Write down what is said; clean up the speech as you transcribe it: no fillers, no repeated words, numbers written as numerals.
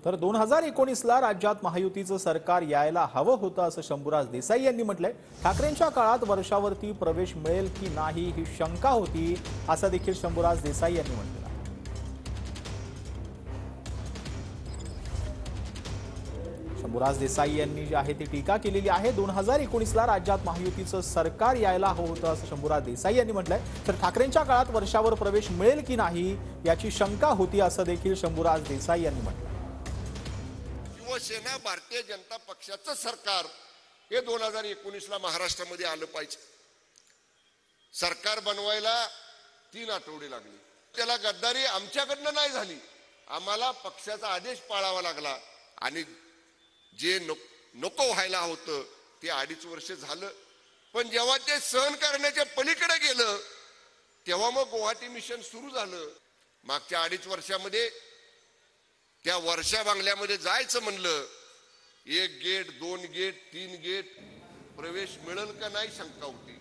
तर 2019ला राज्यात महायुतीचं सरकार यायला हवं होतं असं शंभूराज देसाई यांनी म्हटलंय। ठाकरेंच्या काळात वर्षावरती प्रवेश मिळेल की नाही ही शंका होती असं देखील शंभूराज देसाई यांनी म्हटलं। शंभूराज देसाई यांनी जी आहे ती टीका केलेली आहे। 2019ला राज्यात महायुतीचं सरकार यायला हवं होतं असं शंभूराज देसाई यांनी म्हटलंय। तर ठाकरेंच्या काळात वर्षावर प्रवेश मिळेल की नाही याची शंका होती असं देखील शंभूराज देसाई यांनी म्हटलं। शिवसेना भारतीय जनता पक्षाचं सरकार हे 2019ला महाराष्ट्रामध्ये आलं पाहिजे। सरकार बनवायला 3 आठवडे लागले। त्याला गद्दारी आमच्याकडनं नाही झाली, आम्हाला पक्षाचा आदेश पाळावा लागला आणि जे नको व्हायला होतं ते 2.5 वर्ष झालं। पण जेव्हा ते सहन करण्याच्या पलीकडे गेलं तेव्हा मग गुवाहाटी मिशन सुरू झालं। मागच्या 2.5 वर्षामध्ये त्या वर्षा बांगल्यामध्ये जायचं म्हणलं, 1 गेट 2 गेट 3 गेट प्रवेश मिळेल का नाही शंका होती।